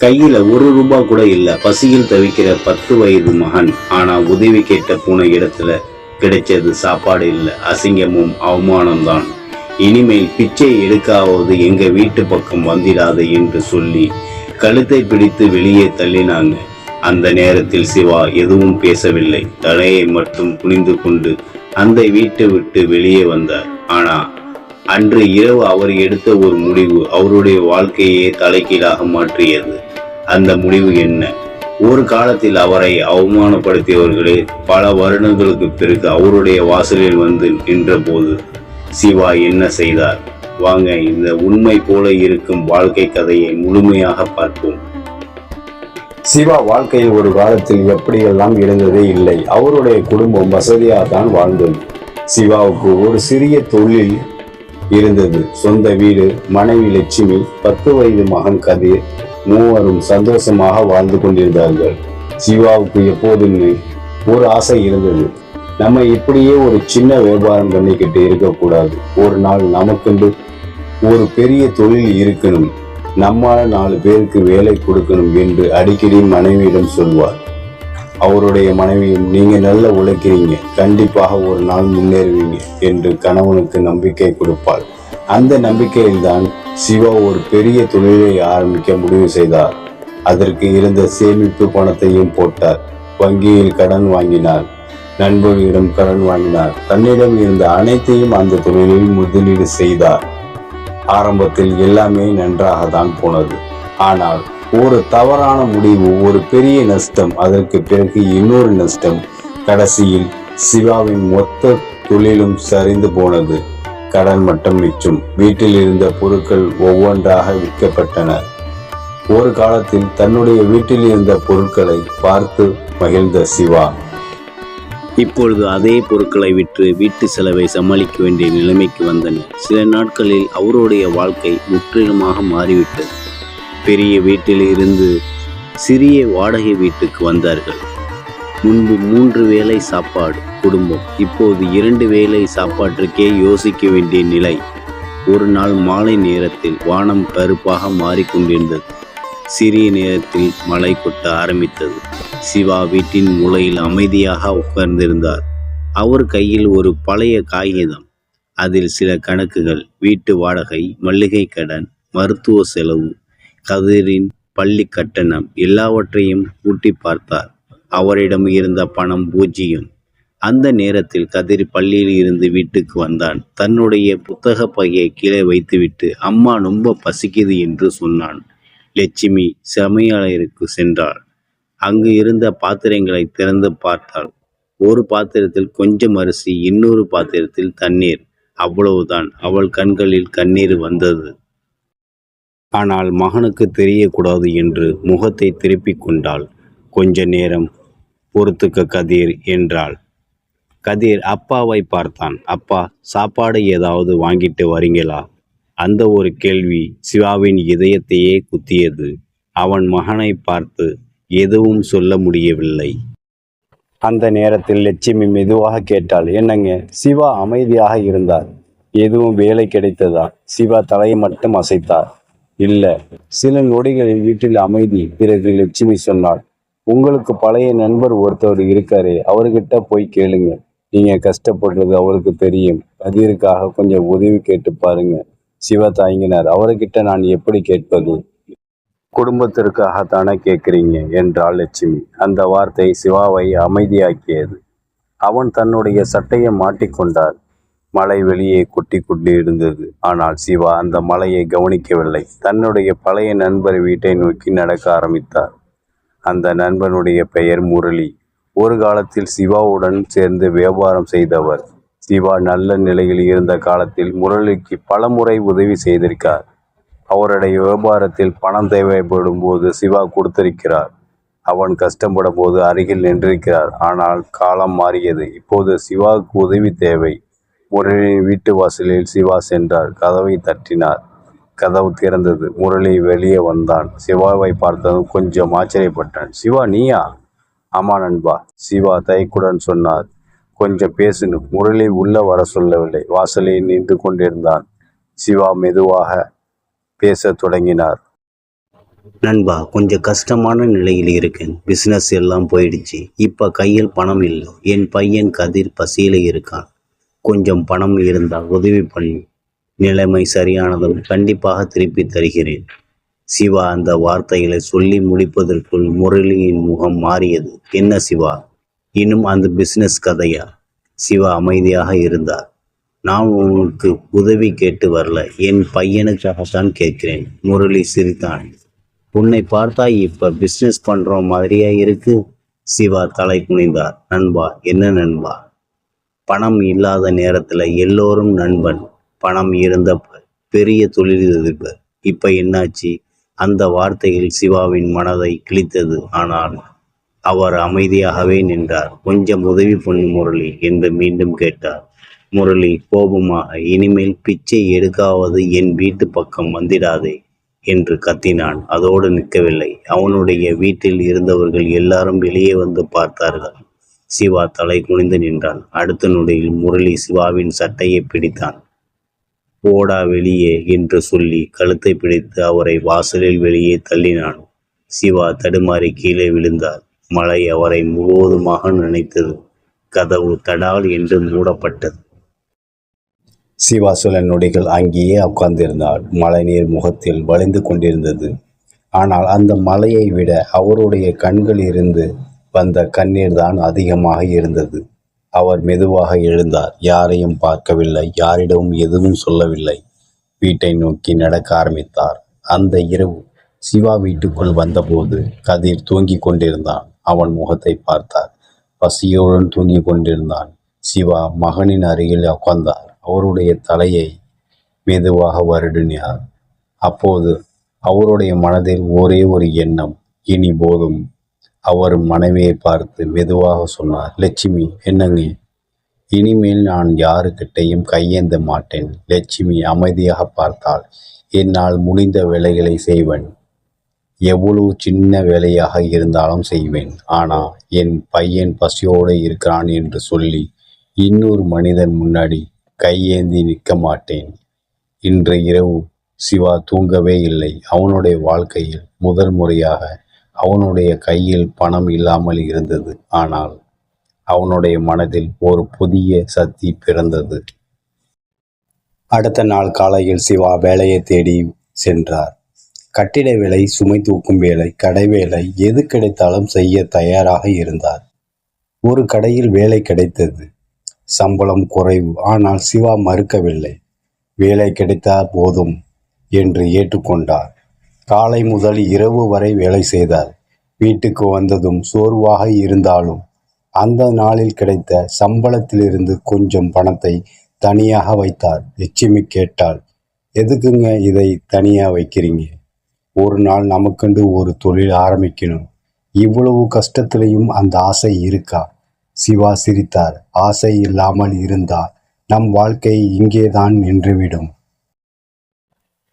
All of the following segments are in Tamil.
கையில ₹1 கூட இல்ல. பசியில் தவிக்கிற 10 வயது மகன். ஆனா உதவி கேட்ட போன இடத்துல கிடைச்சது சாப்பாடு இல்ல, அசிங்கமும் அவமானம்தான். இனிமேல் பிச்சை எடுக்காவது எங்க வீட்டு பக்கம் வந்திடாது என்று சொல்லி கழுத்தை பிடித்து வெளியே தள்ளினாங்க. அந்த நேரத்தில் சிவா எதுவும் பேசவில்லை. தலையை மட்டும் குனிந்து கொண்டு அந்த வீட்டை விட்டு வெளியே வந்தார். ஆனா அன்று இரவு அவர் எடுத்த ஒரு முடிவு அவருடைய வாழ்க்கையே தலைகீழாக மாற்றியது. அந்த முடிவு என்ன? ஒரு காலத்தில் அவரை அவமானப்படுத்தியவர்களே பல வருடங்களுக்கு பிறகு அவருடைய வாசலில் வந்து நின்ற போது சிவா என்ன செய்தார்? வாங்க இந்த உண்மை போல இருக்கும் வாழ்க்கை கதையை முழுமையாக பார்ப்போம். சிவா வாழ்க்கையில் ஒரு காலத்தில் எப்படியெல்லாம் இருந்ததே இல்லை. அவருடைய குடும்பம் வசதியாக தான் வாழ்ந்தது. சிவாவுக்கு ஒரு சிறிய தொழில் இருந்தது. சொந்த வீடு, மனைவி லட்சுமி, 10 வயது மகன் கதிர், மூவரும் சந்தோஷமாக வாழ்ந்து கொண்டிருந்தார்கள். சிவாவுக்கு எப்போதுமே ஒரு ஆசை இருந்தது. நம்ம இப்படியே ஒரு சின்ன வியாபாரம் பண்ணிக்கிட்டு இருக்கக்கூடாது. ஒரு நாள் நமக்கு ஒரு பெரிய தொழில் இருக்கணும், நம்மால 4 பேருக்கு வேலை கொடுக்கணும் என்று அடிக்கடி மனைவியிடம் சொல்வார். அவருடைய மனைவியும் நீங்க நல்லா உழைக்கிறீங்க, கண்டிப்பாக ஒரு நாள் முன்னேறுவீங்க என்று கணவனுக்கு நம்பிக்கை கொடுப்பாள். அந்த நம்பிக்கையில்தான் சிவா ஒரு பெரிய தொழிலை ஆரம்பிக்க முடிவு செய்தார். அதற்கு இருந்த சேமிப்பு பணத்தையும் போட்டார். வங்கியில் கடன் வாங்கினார், நண்பர்களிடம் கடன் வாங்கினார், தன்னிடம் இருந்த அனைத்தையும் அந்த தொழிலில் முதலீடு செய்தார். ஆரம்பத்தில் எல்லாமே நன்றாக தான் போனது. ஆனால் ஒரு தவறான முடிவு, ஒரு பெரிய நஷ்டம், அதற்கு பிறகு இன்னொரு நஷ்டம். கடைசியில் சிவாவின் மொத்த தொழிலும் சரிந்து போனது. கடன் மட்டும் மிச்சம். வீட்டில் இருந்த பொருட்கள் ஒவ்வொன்றாக விற்கப்பட்டன. ஒரு காலத்தில் தன்னுடைய வீட்டில் இருந்த பொருட்களை பார்த்து மகிழ்ந்த சிவா இப்பொழுது அதே பொருட்களை விற்று வீட்டு செலவை சமாளிக்க வேண்டிய நிலைமைக்கு வந்தனர். சில நாட்களில் அவருடைய வாழ்க்கை முற்றிலுமாக மாறிவிட்டது. பெரிய வீட்டில் இருந்து சிறிய வாடகை வீட்டுக்கு வந்தார்கள். முன்பு 3 வேளை சாப்பாடு குடும்பம், இப்போது 2 வேளை சாப்பாட்டுக்கே யோசிக்க வேண்டிய நிலை. ஒரு நாள் மாலை நேரத்தில் வானம் கருப்பாக மாறிக்கொண்டிருந்தது. சிறிய நேரத்தில் மழை கொட்ட ஆரம்பித்தது. சிவா வீட்டின் மூலையில் அமைதியாக உட்கார்ந்திருந்தார். அவர் கையில் ஒரு பழைய காகிதம். அதில் சில கணக்குகள், வீட்டு வாடகை, மளிகை கடன், மருத்துவ செலவு, கதிரின் பள்ளி கட்டணம், எல்லாவற்றையும் கூட்டி பார்த்தார். அவரிடம் இருந்த பணம் 0. அந்த நேரத்தில் கதிர் பள்ளியில் இருந்து வீட்டுக்கு வந்தான். தன்னுடைய புத்தக பையை கீழே வைத்துவிட்டு அம்மா ரொம்ப பசிக்குது என்று சொன்னான். லட்சுமி சமையலறைக்கு சென்றாள். அங்கு இருந்த பாத்திரங்களை திறந்து பார்த்தாள். ஒரு பாத்திரத்தில் கொஞ்சம் அரிசி, இன்னொரு பாத்திரத்தில் தண்ணீர். அவ்வளவுதான். அவள் கண்களில் கண்ணீர் வந்தது. ஆனால் மகனுக்கு தெரியக்கூடாது என்று முகத்தை திருப்பிக் கொண்டாள். கொஞ்ச நேரம் பொறுத்துக்க கதிர் என்றாள். கதிர் அப்பாவை பார்த்தான். அப்பா, சாப்பாடு ஏதாவது வாங்கிட்டு வரீங்களா? அந்த ஒரு கேள்வி சிவாவின் இதயத்தையே குத்தியது. அவன் மகனை பார்த்து எதுவும் சொல்ல முடியவில்லை. அந்த நேரத்தில் லட்சுமி மெதுவாக கேட்டாள், என்னங்க? சிவா அமைதியாக இருந்தார். எதுவும் வேலை கிடைத்ததா? சிவா தலையை மட்டும் அசைத்தார். இல்ல. சில நொடிகளில் வீட்டில் அமைதி. பிறகு லட்சுமி சொன்னாள், உங்களுக்கு பழைய நண்பர் ஒருத்தர் இருக்காரே, அவர்கிட்ட போய் கேளுங்க. நீங்க கஷ்டப்படுறது அவருக்கு தெரியும். கதிருக்காக கொஞ்சம் உதவி கேட்டு பாருங்க. சிவா தயங்கினார். அவர்கிட்ட நான் எப்படி கேட்பது? குடும்பத்திற்காகத்தானே கேட்குறீங்க என்றாள் லட்சுமி. அந்த வார்த்தை சிவாவை அமைதியாக்கியது. அவன் தன்னுடைய சட்டையை மாட்டிக்கொண்டார். மழை வெளியே கொட்டி கொண்டு இருந்தது. ஆனால் சிவா அந்த மழையை கவனிக்கவில்லை. தன்னுடைய பழைய நண்பர் வீட்டை நோக்கி நடக்க ஆரம்பித்தார். அந்த நண்பனுடைய பெயர் முரளி. ஒரு காலத்தில் சிவாவுடன் சேர்ந்து வியாபாரம் செய்தவர். சிவா நல்ல நிலையில் இருந்த காலத்தில் முரளிக்கு பல முறை உதவி செய்திருக்கார். அவருடைய வியாபாரத்தில் பணம் தேவைப்படும் போது சிவா கொடுத்திருக்கிறார். அவன் கஷ்டப்படும் போது அருகில் நின்றிருக்கிறார். ஆனால் காலம் மாறியது. இப்போது சிவாவுக்கு உதவி தேவை. முரளியின் வீட்டு வாசலில் சிவா சென்றார். கதவை தட்டினார். கதவு திறந்தது. முரளி வெளியே வந்தான். சிவாவை பார்த்ததும் கொஞ்சம் ஆச்சரியப்பட்டான். சிவா, நீயா? ஆமா நண்பா, சிவா தயக்குடன் சொன்னார். கொஞ்சம் பேசணும். முரளி உள்ள வர சொல்லவில்லை. வாசலில் நின்று கொண்டிருந்தான். சிவா மெதுவாக பேச தொடங்கினார். நண்பா, கொஞ்சம் கஷ்டமான நிலையில் இருக்கேன். பிசினஸ் எல்லாம் போயிடுச்சு. இப்ப கையில் பணம் இல்லை. என் பையன் கதிர் பசியில இருக்கான். கொஞ்சம் பணம் இருந்தால் உதவி பண்ணு. நிலைமை சரியானதும் கண்டிப்பாக திருப்பி தருகிறேன். சிவா அந்த வார்த்தைகளை சொல்லி முடிப்பதற்குள் முரளியின் முகம் மாறியது. என்ன சிவா, இன்னும் அந்த பிசினஸ் கதையா? சிவா அமைதியாக இருந்தார். நான் உனக்கு உதவி கேட்டு வரல, என் பையனுக்காகத்தான் கேட்கிறேன். முரளி சிரித்தான். உன்னை பார்த்தா இப்ப பிசினஸ் பண்ற மாதிரியா இருக்கு? சிவா தலை குனிந்தார். நண்பா, என்ன நண்பா? பணம் இல்லாத நேரத்துல எல்லோரும் நண்பன். பணம் இருந்த பெரிய தொழிலதிபர். இப்ப என்னாச்சு? அந்த வார்த்தையில் சிவாவின் மனதை கிழித்தது. ஆனால் அவர் அமைதியாகவே நின்றார். கொஞ்சம் உதவி பண்ணு முரளி என்று மீண்டும் கேட்டார். முரளி கோபமாக, இனிமேல் பிச்சை எடுக்காவது என் வீட்டு பக்கம் வந்திடாதே என்று கத்தினான். அதோடு நிற்கவில்லை. அவனுடைய வீட்டில் இருந்தவர்கள் எல்லாரும் வெளியே வந்து பார்த்தார்கள். சிவா தலை குனிந்து நின்றான். அடுத்த நொடியில் முரளி சிவாவின் சட்டையை பிடித்தான். போடா வெளியே என்று சொல்லி கழுத்தை பிடித்து அவரை வாசலில் வெளியே தள்ளினான். சிவா தடுமாறி கீழே விழுந்தார். மழை அவரை முழுவதுமாக நினைத்தது. கதவு தடால் என்று மூடப்பட்டது. சிவா சில நொடிகள் அங்கேயே உட்கார்ந்திருந்தார். மழைநீர் முகத்தில் வழிந்து கொண்டிருந்தது. ஆனால் அந்த மழையை விட அவருடைய கண்களிலிருந்து வந்த கண்ணீர் தான் அதிகமாக இருந்தது. அவர் மெதுவாக எழுந்தார். யாரையும் பார்க்கவில்லை, யாரிடமும் எதுவும் சொல்லவில்லை. வீட்டை நோக்கி நடக்க ஆரம்பித்தார். அந்த இரவு சிவா வீட்டுக்குள் வந்தபோது கதிர் தூங்கிக் கொண்டிருந்தான். அவன் முகத்தை பார்த்தார். பசியுடன் தூங்கிக் கொண்டிருந்தான். சிவா மகனின் அருகில் உட்கார்ந்தார். அவருடைய தலையை மெதுவாக வருடினார். அப்போது அவருடைய மனதில் ஒரே ஒரு எண்ணம், இனி போதும். அவர் மனைவியை பார்த்து மெதுவாக சொன்னார், லட்சுமி, என்னங்க, இனிமேல் நான் யாருக்கிட்டையும் கையேந்த மாட்டேன். லட்சுமி அமைதியாக பார்த்தாள். என்னால் முடிந்த வேலைகளை செய்வேன். எவ்வளவு சின்ன வேலையாக இருந்தாலும் செய்வேன். ஆனால் என் பையன் பசியோடு இருக்கிறான் என்று சொல்லி இன்னொரு மனிதன் முன்னாடி கையேந்தி நிற்க மாட்டேன். இன்று இரவு சிவா தூங்கவே இல்லை. அவனுடைய வாழ்க்கையில் முதல் முறையாக அவனுடைய கையில் பணம் இல்லாமல் இருந்தது. ஆனால் அவனுடைய மனதில் ஒரு புதிய சக்தி பிறந்தது. அடுத்த நாள் காலையில் சிவா வேலையை தேடி சென்றார். கட்டிட வேலை, சுமை தூக்கும் வேலை, கடை வேலை, எது கிடைத்தாலும் செய்ய தயாராக இருந்தார். ஒரு கடையில் வேலை கிடைத்தது. சம்பளம் குறைவு. ஆனால் சிவா மறுக்கவில்லை. வேலை கிடைத்தால் போதும் என்று ஏற்றுக்கொண்டார். காலை முதல் இரவு வரை வேலை செய்தார். வீட்டுக்கு வந்ததும் சோர்வாக இருந்தாலும் அந்த நாளில் கிடைத்த சம்பளத்திலிருந்து கொஞ்சம் பணத்தை தனியாக வைத்தார். லட்சுமி கேட்டாள், எதுக்குங்க இதை தனியாக வைக்கிறீங்க? ஒரு நாள் நமக்கென்று ஒரு தொழில் ஆரம்பிக்கணும். இவ்வளவு கஷ்டத்திலையும் அந்த ஆசை இருக்கா? சிவா சிரித்தார். ஆசை இல்லாமல் இருந்தால் நம் வாழ்க்கை இங்கேதான் நின்றுவிடும்.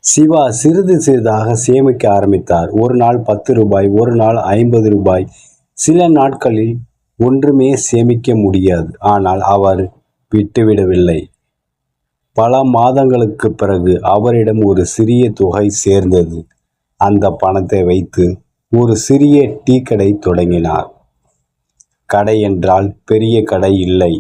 சிவா சிறிது சிறிதாக சேமிக்க ஆரம்பித்தார். ஒரு நாள் 10 ரூபாய், ஒரு நாள் 50 ரூபாய். சில நாட்களில் ஒன்றுமே சேமிக்க முடியாது. ஆனால் அவர் விட்டுவிடவில்லை. பல மாதங்களுக்கு பிறகு அவரிடம் ஒரு சிறிய தொகை சேர்ந்தது. அந்த பணத்தை வைத்து ஒரு சிறிய டீ கடை தொடங்கினார். கடை என்றால் பெரிய கடை இல்லை.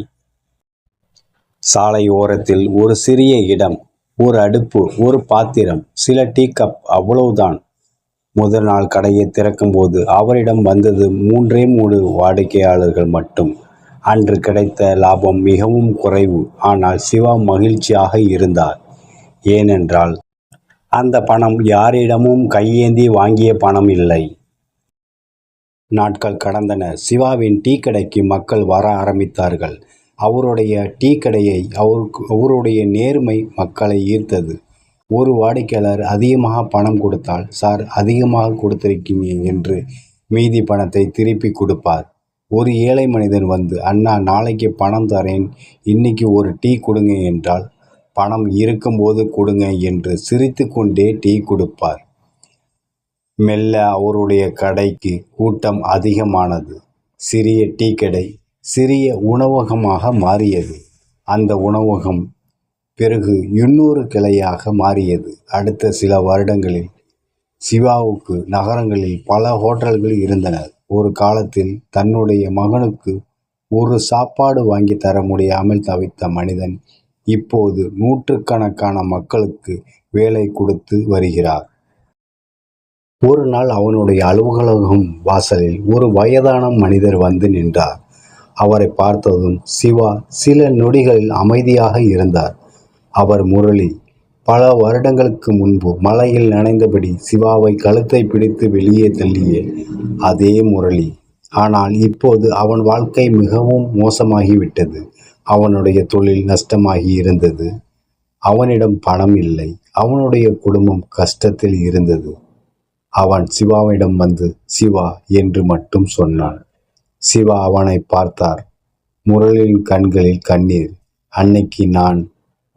சாலை ஓரத்தில் ஒரு சிறிய இடம், ஒரு அடுப்பு, ஒரு பாத்திரம், சில டீ கப், அவ்வளவுதான். முதல் நாள் கடையை திறக்கும் போது அவரிடம் வந்தது 3 வாடிக்கையாளர்கள் மட்டும். அன்று கிடைத்த லாபம் மிகவும் குறைவு. ஆனால் சிவா மகிழ்ச்சியாக இருந்தார். ஏனென்றால் அந்த பணம் யாரிடமும் கையேந்தி வாங்கிய பணம் இல்லை. நாட்கள் கடந்தன. சிவாவின் டீ கடைக்கு மக்கள் வர ஆரம்பித்தார்கள். அவருடைய டீ கடையை அவருடைய நேர்மை மக்களை ஈர்த்தது. ஒரு வாடிக்கையாளர் அதிகமாக பணம் கொடுத்தால், சார் அதிகமாக கொடுத்திருக்கீங்க என்று மீதி பணத்தை திருப்பி கொடுப்பார். ஒரு ஏழை மனிதன் வந்து, அண்ணா நாளைக்கு பணம் தரேன், இன்னைக்கு ஒரு டீ கொடுங்க என்றால், பணம் இருக்கும்போது கொடுங்க என்று சிரித்து கொண்டே டீ கொடுப்பார். மெல்ல அவருடைய கடைக்கு கூட்டம் அதிகமானது. சிறிய டீ கடை சிறிய உணவகமாக மாறியது. அந்த உணவகம் பிறகு இன்னொரு கிளையாக மாறியது. அடுத்த சில வருடங்களில் சிவாவுக்கு நகரங்களில் பல ஹோட்டல்கள் இருந்தன. ஒரு காலத்தில் தன்னுடைய மகனுக்கு ஒரு சாப்பாடு வாங்கி தர முடியாமல் தவித்த மனிதன் இப்போது நூற்றுக்கணக்கான மக்களுக்கு வேலை கொடுத்து வருகிறார். ஒரு நாள் அவனுடைய அலுவலகம் வாசலில் ஒரு வயதான மனிதர் வந்து நின்றார். அவரை பார்த்ததும் சிவா சில நொடிகளில் அமைதியாக இருந்தார். அவர் முரளி. பல வருடங்களுக்கு முன்பு மலையில் நனைந்தபடி சிவாவை கழுத்தை பிடித்து வெளியே தள்ளிய அதே முரளி. ஆனால் இப்போது அவன் வாழ்க்கை மிகவும் மோசமாகிவிட்டது. அவனுடைய தொழில் நஷ்டமாகி இருந்தது. அவனிடம் பணம் இல்லை. அவனுடைய குடும்பம் கஷ்டத்தில் இருந்தது. அவன் சிவாவிடம் வந்து சிவா என்று மட்டும் சொன்னான். சிவா அவனை பார்த்தார். முரளியின் கண்களில் கண்ணீர். அன்னைக்கு நான்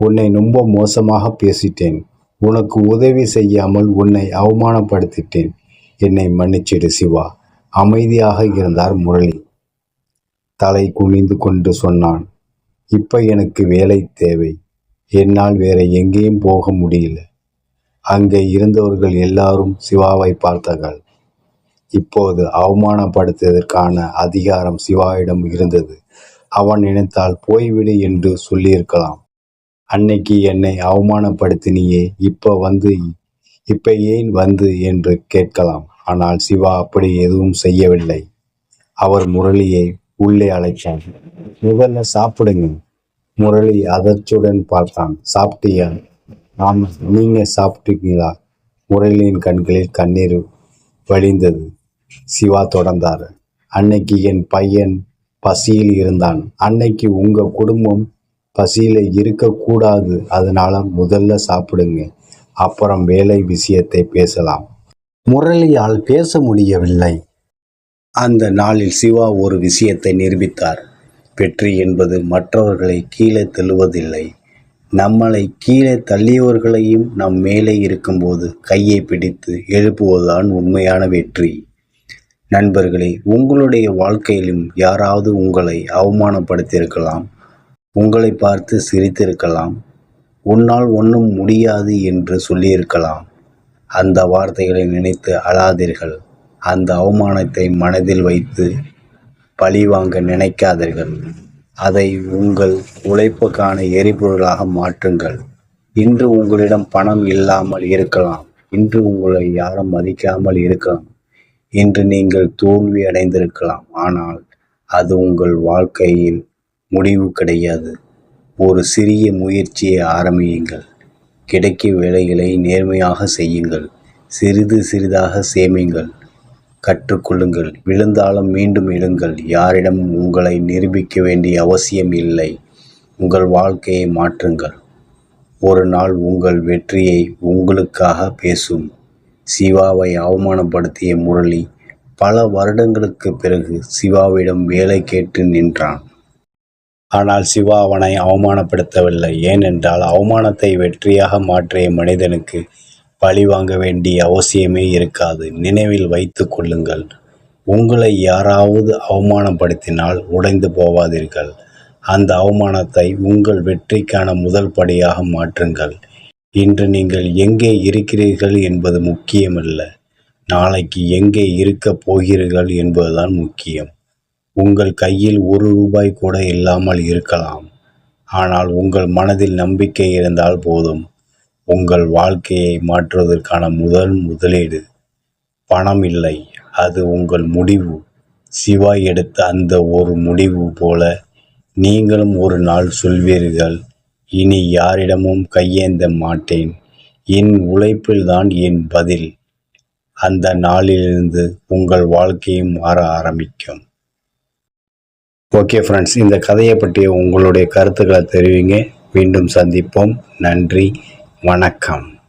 உன்னை ரொம்ப மோசமாக பேசிட்டேன். உனக்கு உதவி செய்யாமல் உன்னை அவமானப்படுத்திட்டேன். என்னை மன்னிச்சிடு சிவா. அமைதியாக இருந்தார் முரளி. தலை குனிந்து கொண்டு சொன்னான். இப்ப எனக்கு வேலை தேவை. என்னால் வேற எங்கேயும் போக முடியல. அங்கே இருந்தவர்கள் எல்லாரும் சிவாவை பார்த்தார்கள். இப்போது அவமானப்படுத்துவதற்கான அதிகாரம் சிவாவிடம் இருந்தது. அவன் நினைத்தால் போய்விடு என்று சொல்லியிருக்கலாம். அன்னைக்கு என்னை அவமானப்படுத்தினியே, இப்ப ஏன் வந்து என்று கேட்கலாம். ஆனால் சிவா அப்படி எதுவும் செய்யவில்லை. அவர் முரளியை உள்ளே அழைத்தார். முதல்ல சாப்பிடுங்க. முரளி அதர்ச்சியுடன் பார்த்தான். சாப்பிட்டியா? ஆமா. நீங்க சாப்பிட்டீங்களா? முரளியின் கண்களில் கண்ணீர் வழிந்தது. சிவா தொடர்ந்தார். அன்னைக்கு என் பையன் பசியில் இருந்தான். அன்னைக்கு உங்க குடும்பம் பசியில இருக்கக்கூடாது. அதனால முதல்ல சாப்பிடுங்க. அப்புறம் வேலை விஷயத்தை பேசலாம். முரளியால் பேச முடியவில்லை. அந்த நாளில் சிவா ஒரு விஷயத்தை நிரூபித்தார். வெற்றி என்பது மற்றவர்களை கீழே தள்ளுவதில்லை. நம்மளை கீழே தள்ளியவர்களையும் நம் மேலே இருக்கும்போது கையை பிடித்து எழுப்புவதுதான் உண்மையான வெற்றி. நண்பர்களே, உங்களுடைய வாழ்க்கையிலும் யாராவது உங்களை அவமானப்படுத்தியிருக்கலாம். உங்களை பார்த்து சிரித்திருக்கலாம். உன்னால் ஒன்றும் முடியாது என்று சொல்லியிருக்கலாம். அந்த வார்த்தைகளை நினைத்து அழாதீர்கள். அந்த அவமானத்தை மனதில் வைத்து பழிவாங்க நினைக்காதீர்கள். அதை உங்கள் உழைப்புக்கான எரிபொருளாக மாற்றுங்கள். இன்று உங்களிடம் பணம் இல்லாமல் இருக்கலாம். இன்று உங்களை யாரும் மதிக்காமல் இருக்கலாம். இன்று நீங்கள் தோல்வி அடைந்திருக்கலாம். ஆனால் அது உங்கள் வாழ்க்கையில் முடிவு கிடையாது. ஒரு சிறிய முயற்சியை ஆரம்பியுங்கள். கிடைக்கும் வேலைகளை நேர்மையாக செய்யுங்கள். சிறிது சிறிதாக சேமியுங்கள். கற்றுக்கொள்ளுங்கள். விழுந்தாலும் மீண்டும் எழுங்கள். யாரிடமும் உங்களை நிரூபிக்க வேண்டிய அவசியம் இல்லை. உங்கள் வாழ்க்கையை மாற்றுங்கள். ஒரு நாள் உங்கள் வெற்றியை உங்களுக்காக பேசும். சிவாவை அவமானப்படுத்திய முரளி பல வருடங்களுக்கு பிறகு சிவாவிடம் வேலை கேட்டு நின்றான். ஆனால் சிவா அவனை அவமானப்படுத்தவில்லை. ஏனென்றால் அவமானத்தை வெற்றியாக மாற்றிய மனிதனுக்கு பழி வாங்க வேண்டிய அவசியமே இருக்காது. நினைவில் வைத்து கொள்ளுங்கள். உங்களை யாராவது அவமானப்படுத்தினால் உடைந்து போவாதீர்கள். அந்த அவமானத்தை உங்கள் வெற்றிக்கான முதல் படியாக மாற்றுங்கள். இன்று நீங்கள் எங்கே இருக்கிறீர்கள் என்பது முக்கியமல்ல. நாளைக்கு எங்கே இருக்கப் போகிறீர்கள் என்பதுதான் முக்கியம். உங்கள் கையில் ₹1 கூட இல்லாமல் இருக்கலாம். ஆனால் உங்கள் மனதில் நம்பிக்கை இருந்தால் போதும். உங்கள் வாழ்க்கையை மாற்றுவதற்கான முதலீடு பணம் இல்லை, அது உங்கள் முடிவு. சிவா எடுத்த அந்த ஒரு முடிவு போல நீங்களும் ஒரு நாள் சொல்வீர்கள், இனி யாரிடமும் கையேந்த மாட்டேன். என் உழைப்பில்தான் என் பதில். அந்த நாளிலிருந்து உங்கள் வாழ்க்கையும் மாற ஆரம்பிக்கும். ஓகே ஃப்ரெண்ட்ஸ், இந்த கதையை பற்றிய உங்களுடைய கருத்துக்களை தெரிவிங்க. மீண்டும் சந்திப்போம். நன்றி, வணக்கம்.